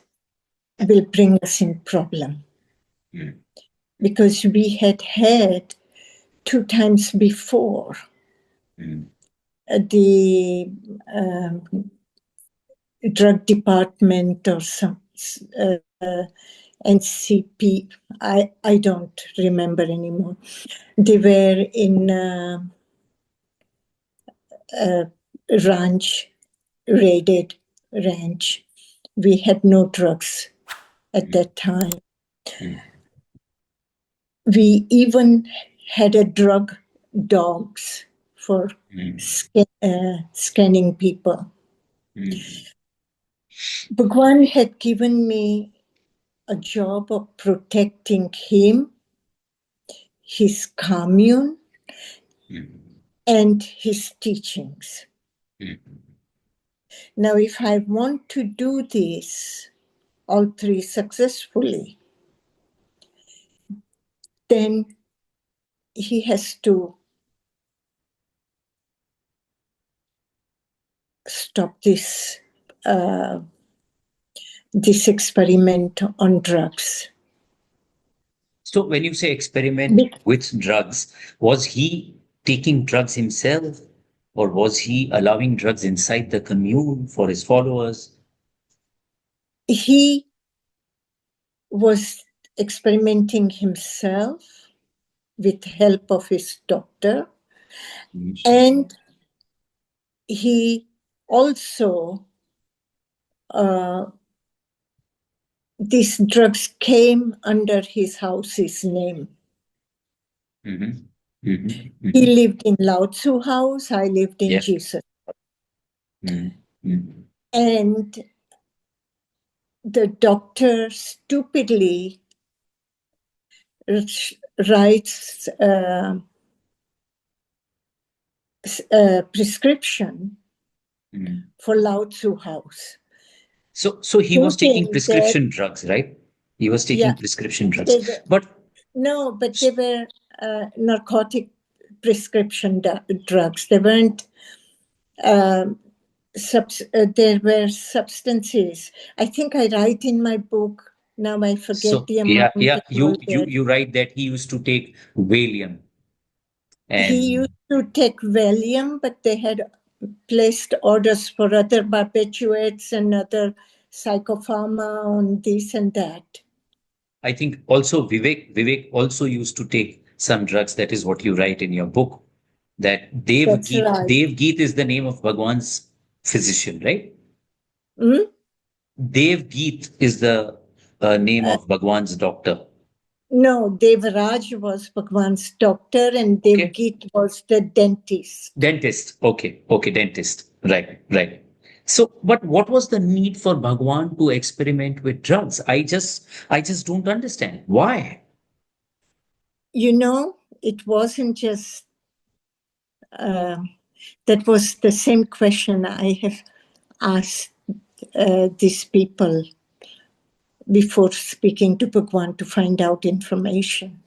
will bring us in problem. mm, Because we had 2 times before mm, the drug department or some NCP. I don't remember anymore. They were in ranch, raided ranch. We had no drugs at that time. mm, We even had a drug dogs for mm, scanning people. mm, Bhagwan had given me a job of protecting him, his commune, mm, and his teachings. mm. Now, if I want to do this, all three successfully, then he has to stop this experiment on drugs. So when you say experiment with drugs, was he taking drugs himself, or was he allowing drugs inside the commune for his followers? He was experimenting himself with help of his doctor, and he also these drugs came under his house's name. Mhm, mhm, He mhm. lived in Lao Tzu house, I lived in Yeah. Jesus. Mm, mm, And the doctor stupidly writes a prescription mm. for Lao Tzu house. So he was taking Thinking that, prescription drugs, right? He was yeah, taking prescription drugs. they were, But but they were narcotic prescription drugs. They weren't, there were substances. I think I write in my book, now I forget the amount and all you that. you write that he used to take Valium, He and used to take Valium, but they had placed orders for other barbiturates and other psychopharma on this and that. I think also Vivek also used to take some drugs. That is what you write in your book. That That's right. Dev Geet is the name of Bhagwan's physician, right? Hmm? Dev Geet is the name Uh, of Bhagwan's doctor. no, Devaraj was Bhagwan's doctor and Okay. Devgit was the dentist. Dentist. Okay. Okay. Dentist. Right. Right. So, but what was the need for Bhagwan to experiment with drugs? I just don't understand. Why? You know, it wasn't just, that was the same question I have asked these people before speaking to Bhagwan to find out information.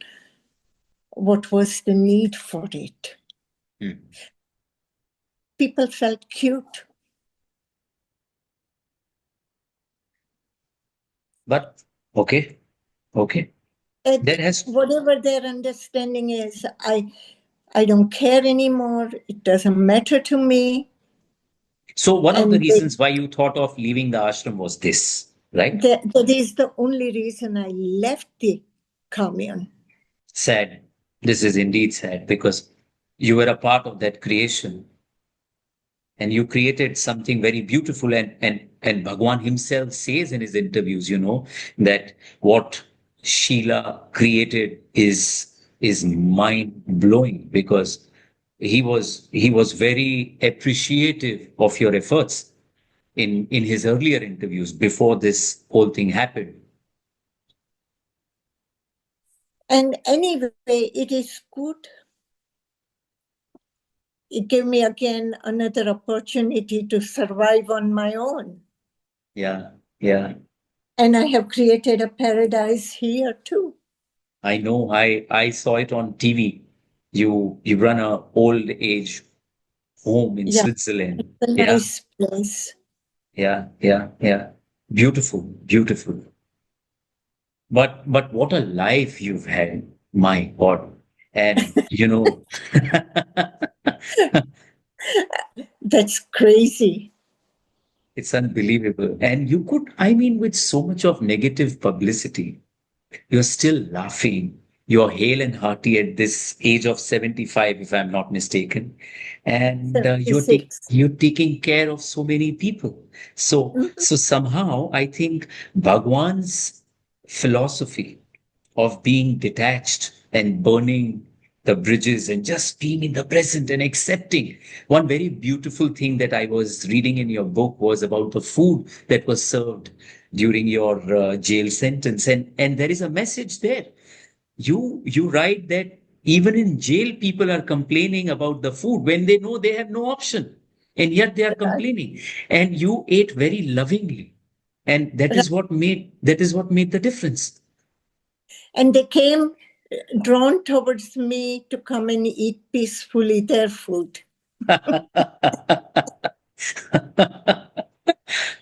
What was the need for it? Hmm. People felt cute. But okay. Okay. That has Whatever their understanding is, I don't care anymore. It doesn't matter to me. so one of the And reasons why you thought of leaving the ashram was this, right? that is the only reason I left the commune. Sad. This is indeed sad because you were a part of that creation and you created something very beautiful and Bhagwan himself says in his interviews, that what Sheela created is mind blowing because he was very appreciative of your efforts in his earlier interviews before this whole thing happened. And anyway, it is good. It gave me again another opportunity to survive on my own. Yeah, yeah. And I have created a paradise here too. I know. I saw it on TV. You run a old age home in Yeah, Switzerland. it's a Yeah, nice place. yeah, yeah, yeah. Beautiful, beautiful. But what a life you've had, my God. And That's crazy. it's unbelievable. And you could, I mean, with so much of negative publicity, you're still laughing. You're hale and hearty at this age of 75, if I'm not mistaken. And $76. you're taking care of so many people. So, Mhm. so somehow I think Bhagwan's philosophy of being detached and burning the bridges and just being in the present and accepting. One very beautiful thing that I was reading in your book was about the food that was served during your jail sentence. And there is a message there. You write that even in jail, people are complaining about the food when they know they have no option. And yet they are Right. complaining. And you ate very lovingly. And that is what made the difference. And they came drawn towards me to come and eat peacefully their food.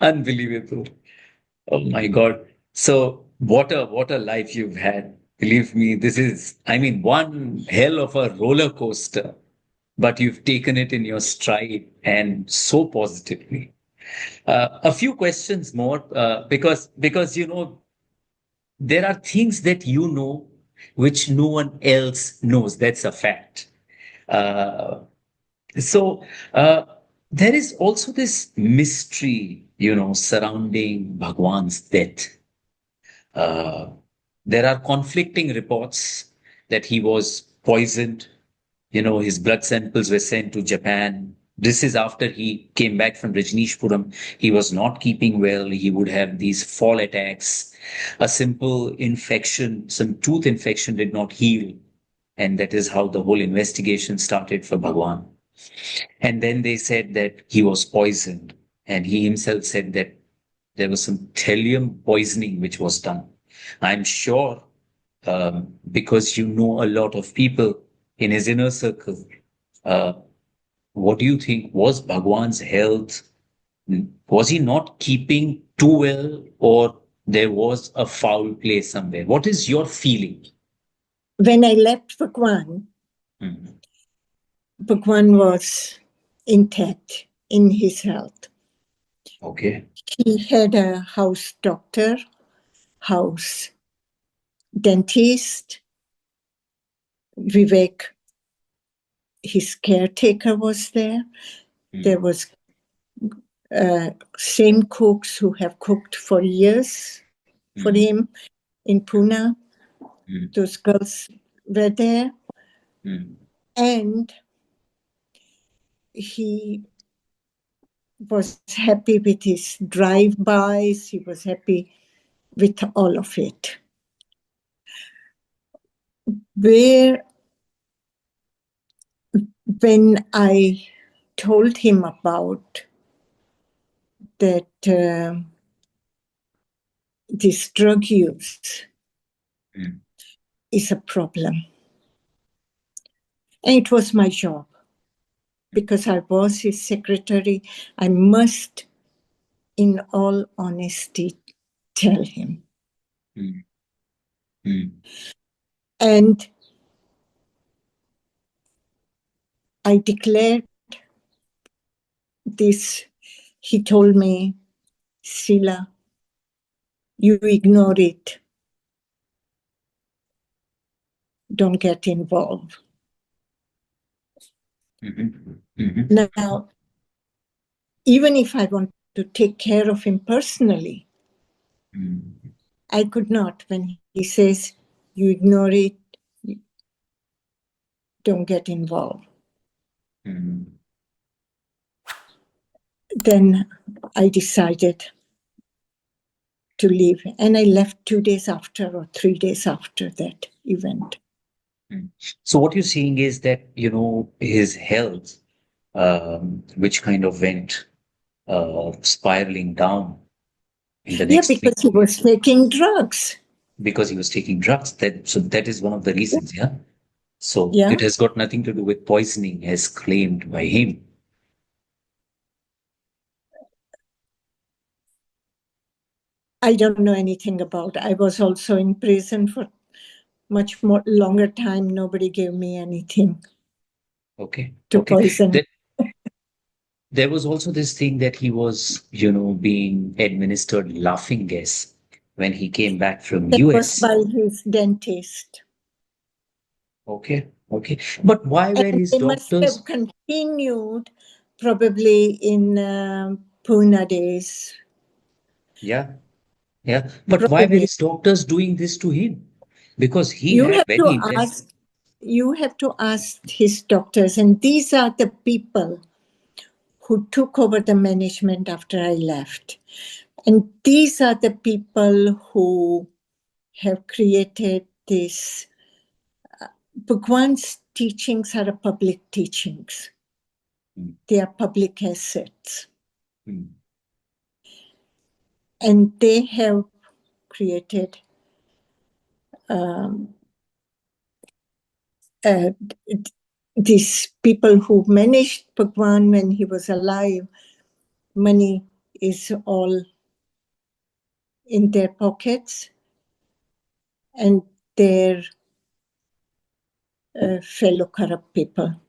Unbelievable. Oh my God. So what a life you've had. Believe me, this is, I mean, one hell of a roller coaster, but you've taken it in your stride and so positively. A few questions more, because there are things that you know which no one else knows. That's a fact. Uh, So there is also this mystery, surrounding Bhagwan's death. Uh, there are conflicting reports that he was poisoned. His blood samples were sent to Japan. This is after he came back from Rajneeshpuram. He was not keeping well. He would have these fall attacks. A simple infection, some tooth infection did not heal. And that is how the whole investigation started for Bhagwan. And then they said that he was poisoned. And he himself said that there was some thallium poisoning which was done. I'm sure, because you know a lot of people in his inner circle, uh, what do you think? Was Bhagwan's health, was he not keeping too well, or there was a foul play somewhere? What is your feeling? When I left Bhagwan, Hmm. Bhagwan was intact in his health. Okay. He had a house doctor, house dentist. Vivek, his caretaker, was there. There was same cooks who have cooked for years for him in Pune. Those girls were there. And he was happy with his drive-bys. He was happy with all of it. When I told him about that this drug use is a problem, and it was my job, because I was his secretary, I must, in all honesty, tell him. And I declared this. He told me, Sheela, you ignore it. Don't get involved. Now, even if I want to take care of him personally, I could not. When he says, you ignore it, don't get involved. Then I decided to leave, and I left 2 days after or 3 days after that event. So what you're saying is that, his health, which kind of went spiraling down in the next because he was taking drugs. Because he was taking drugs. That is one of the reasons, yeah? So Yeah. it has got nothing to do with poisoning as claimed by him. I don't know anything about it. I was also in prison for much more longer time. Nobody gave me anything to poison. There was also this thing that he was, being administered laughing gas when he came back from That US. was by his dentist. Okay. But why were his they doctors? must have continued probably in Pune days. Yeah. But why were his doctors doing this to him? Because he had very intense. You have to ask his doctors, and these are the people who took over the management after I left. And these are the people who have created this. Bhagwan's teachings are public teachings. They are public assets. And they have created these people who managed Bhagwan when he was alive. Money is all in their pockets, and their fellow corrupt people.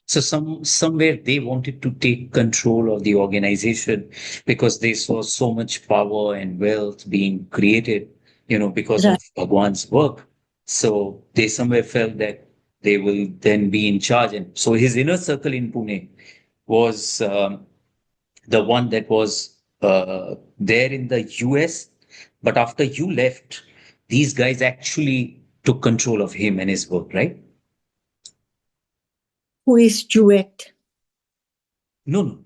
So somewhere they wanted to take control of the organization because they saw so much power and wealth being created, because of Bhagwan's work. So they somewhere felt that they will then be in charge. And so his inner circle in Pune was the one that was there in the US. But after you left, these guys actually took control of him and his work, right? Who is Jewett? No.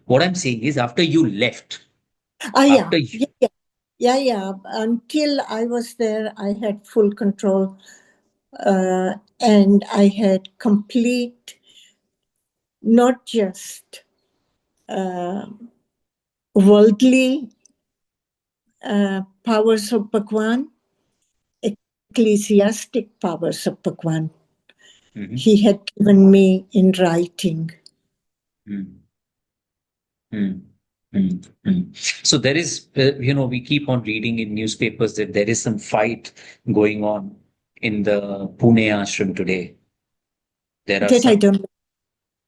What I'm saying is after you left. Yeah. Until I was there, I had full control, and I had complete, not just worldly powers of Bhagwan, ecclesiastic powers of Bhagwan. He had given me in writing. So there is, we keep on reading in newspapers that there is some fight going on in the Pune ashram today. There are I don't know.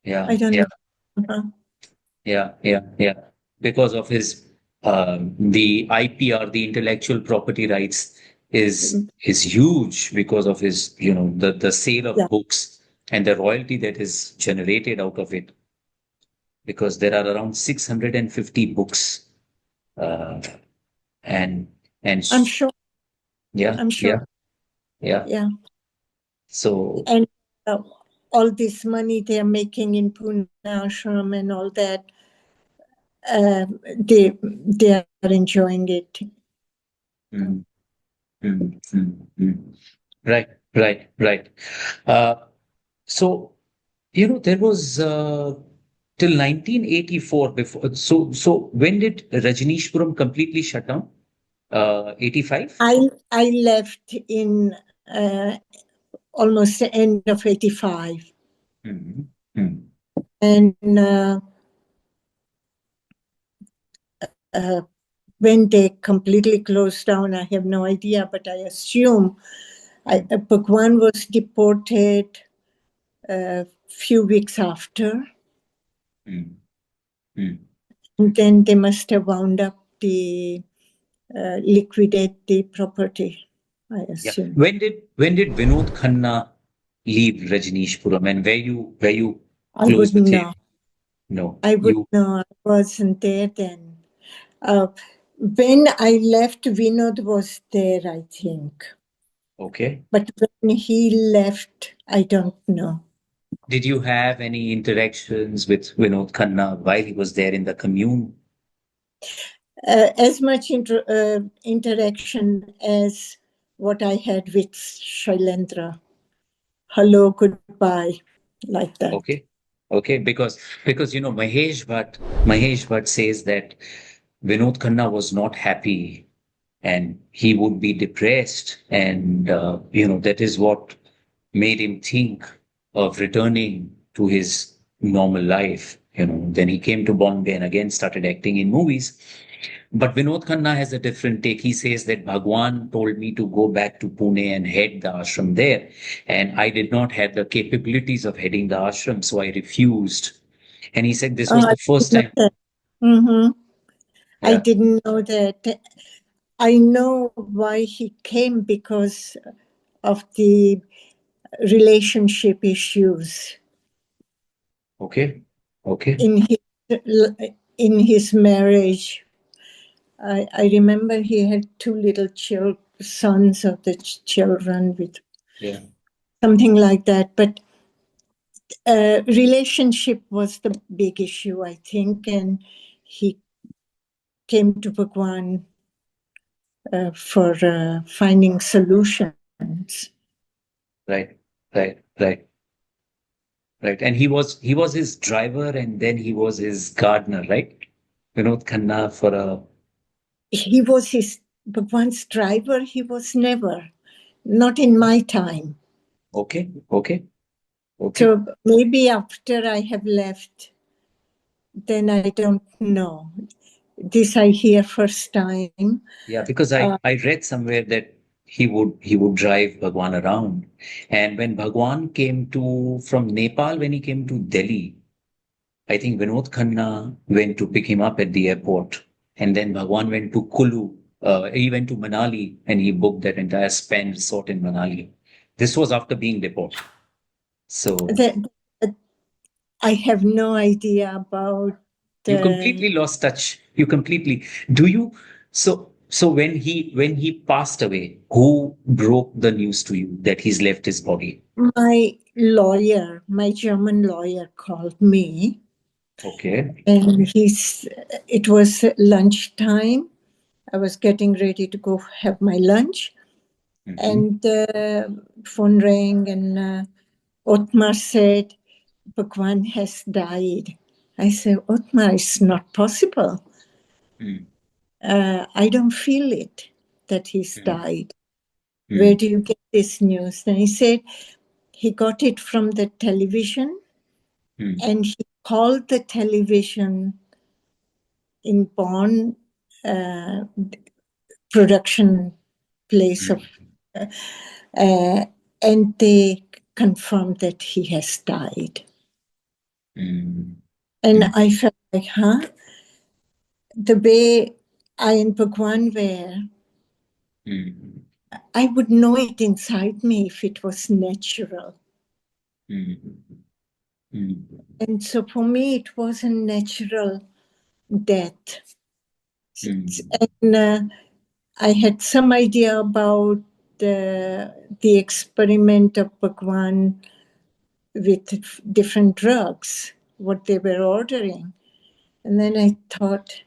Yeah. I don't know. Yeah. Because of his The IPR, the intellectual property rights, is huge because of his, the sale of Yeah. books and the royalty that is generated out of it. Because there are around 650 books, uh, and I'm sure. yeah, I'm sure. yeah. Yeah. So And all this money they're making in Pune Ashram and all that, they are enjoying it. mm, right, right. Uh, so there was till 1984 before. So when did Rajneeshpuram completely shut down? 85. I left in almost the end of 85. And when they completely closed down, I have no idea, but I assume Bhagwan was deported a few weeks after. And then they must have wound up the liquidate the property, I assume. When did Vinod Khanna leave Rajneeshpuram, and were you I close wouldn't with him? know. No, I wouldn't know. I wasn't there then. When I left, Vinod was there, I think. Okay. But when he left, I don't know. Did you have any interactions with Vinod Khanna while he was there in the commune? As much interaction as what I had with Shailendra. Hello, goodbye, like that. Okay, because Mahesh Bhatt says that Vinod Khanna was not happy and he would be depressed, and that is what made him think of returning to his normal life. Then he came to Bombay and again started acting in movies. But Vinod Khanna has a different take. He says that Bhagwan told me to go back to Pune and head the ashram there. And I did not have the capabilities of heading the ashram, so I refused. And he said this was the first time. Mm-hmm. I Yeah. didn't know that. I know why he came because of the relationship issues Okay. in his marriage. I remember he had two little sons of the children with something like that. But relationship was the big issue, I think, and he came to Bhagwan for finding solutions. Right. And he was his driver, and then he was his gardener, right? Vinod Khanna for a. He was Bhagwan's driver. He was never, not in my time. Okay. So maybe after I have left, then I don't know. This I hear first time. Yeah, because I read somewhere that he would drive Bhagwan around. And when Bhagwan came from Nepal, when he came to Delhi, I think Vinod Khanna went to pick him up at the airport. And then Bhagwan went to Kulu. He went to Manali and he booked that entire Span resort in Manali. This was after being deported. So I have no idea about you completely lost touch. Do you? So when he passed away, who broke the news to you that he's left his body? my lawyer, my German lawyer called me. Okay. And it was lunchtime. I was getting ready to go have my lunch. And the phone rang and Otmar said, Bhagwan has died. I said, Otmar, it's not possible. I don't feel it that he's died. Where do you get this news? And he said he got it from the television and he called the television in Bonn production place of, and they confirmed that he has died. And I felt like, the way I and Bhagwan were, Mm. I would know it inside me if it was natural. Mm. Mm. And so for me, it was a natural death. Mm. And I had some idea about the experiment of Bhagwan with different drugs, what they were ordering. And then I thought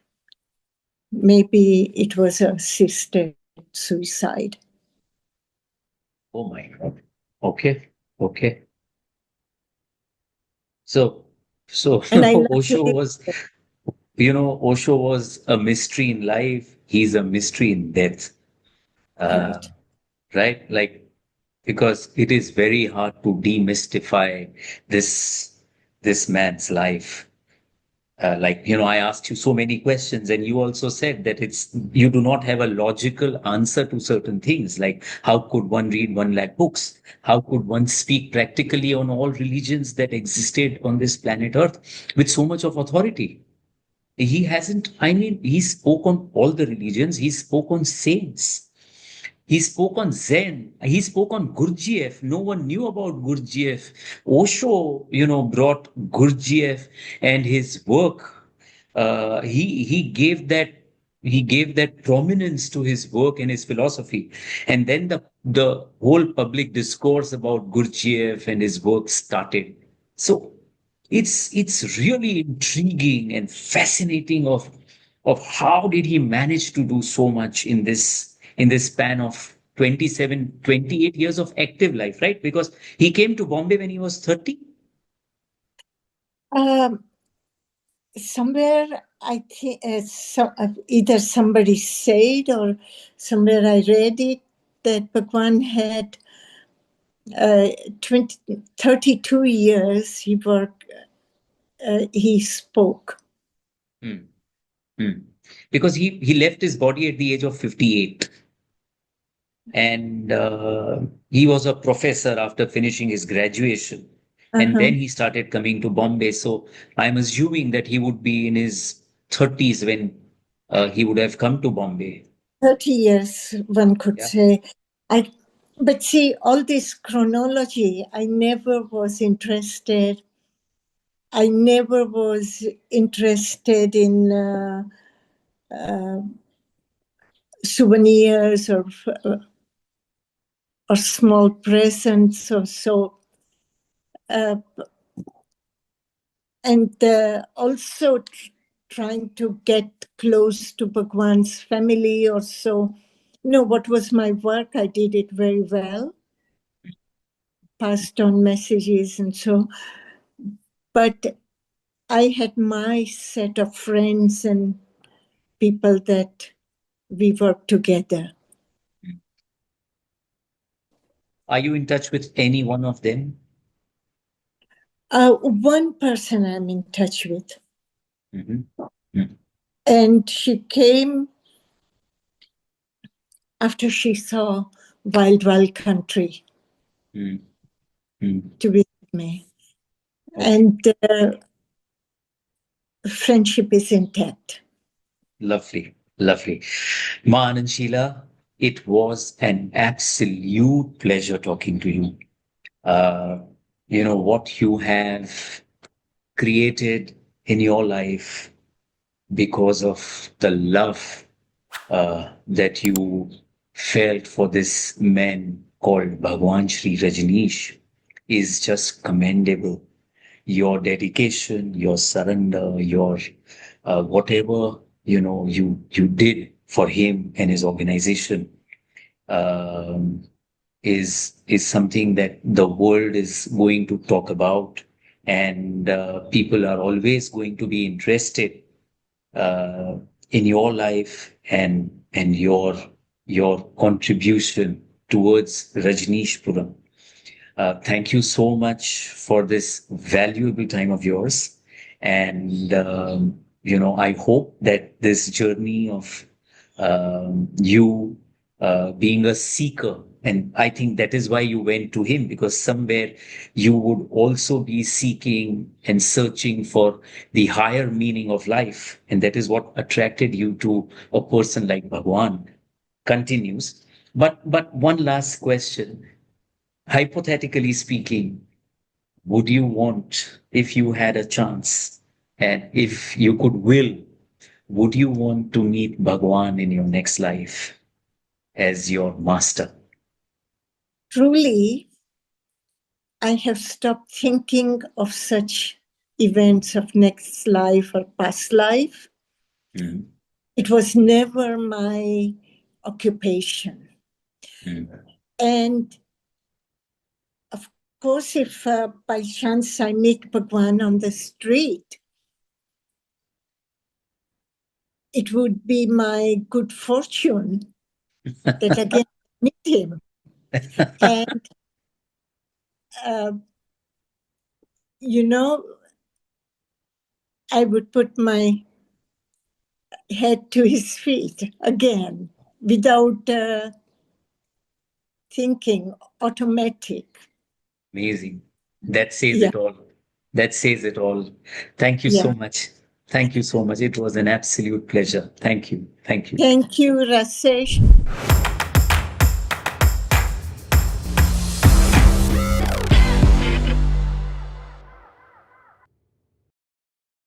maybe it was a assisted suicide. Oh my God. Okay. Okay. So, And I Osho luckily, was, Osho was a mystery in life. He's a mystery in death. Uh, right. right? Like, because it is very hard to demystify this man's life. I asked you so many questions, and you also said that you do not have a logical answer to certain things. Like, how could one read 1 lakh books? How could one speak practically on all religions that existed on this planet Earth with so much of authority? He hasn't, I mean, he spoke on all the religions, he spoke on saints. He spoke on Zen. He spoke on Gurdjieff. No one knew about Gurdjieff. Osho, brought Gurdjieff and his work. He gave that prominence to his work and his philosophy. And then the whole public discourse about Gurdjieff and his work started. So it's really intriguing and fascinating of how did he manage to do so much in this span of 27, 28 years of active life, right? Because he came to Bombay when he was 30. Um, somewhere I think either somebody said or somewhere I read it that Bhagwan had 32 years he spoke. Hmm. Hmm. Because he left his body at the age of 58. And he was a professor after finishing his graduation. And Uh-huh. then he started coming to Bombay. So I'm assuming that he would be in his 30s when he would have come to Bombay. 30 years, one could Yeah. say. But see, all this chronology, I never was interested. I never was interested in souvenirs or small presents or so. And also trying to get close to Bhagwan's family or so. No, what was my work? I did it very well, passed on messages and so. But I had my set of friends and people that we worked together. Are you in touch with any one of them? One person I'm in touch with. Mhm. Mm. And she came after she saw Wild Wild Country Mm. Mm. to visit me. Okay. And friendship is intact. Lovely, lovely. Ma Anand Sheela, it was an absolute pleasure talking to you. Uh, what you have created in your life because of the love that you felt for this man called Bhagwan Shri Rajneesh is just commendable. Your dedication, your surrender, your whatever you did for him and his organization um, is something that the world is going to talk about, and people are always going to be interested uh, in your life and your contribution towards Rajneeshpuram. Thank you so much for this valuable time of yours. And, I hope that this journey of you being a seeker And I think that is why you went to him, because somewhere you would also be seeking and searching for the higher meaning of life. And that is what attracted you to a person like Bhagwan. Continues. But one last question. Hypothetically speaking, would you want, if you had a chance and if you could will, would you want to meet Bhagwan in your next life as your master? Truly, I have stopped thinking of such events of next life or past life. Mm. It was never my occupation. Mm. And of course, if by chance I meet Bhagwan on the street, it would be my good fortune that again I meet him. And, you know, I would put my head to his feet again without thinking, automatic. Amazing. That says Yeah, it all. That says it all. Thank you so yeah. much. Thank you so much. It was an absolute pleasure. Thank you. Thank you. Thank you, Rasesh.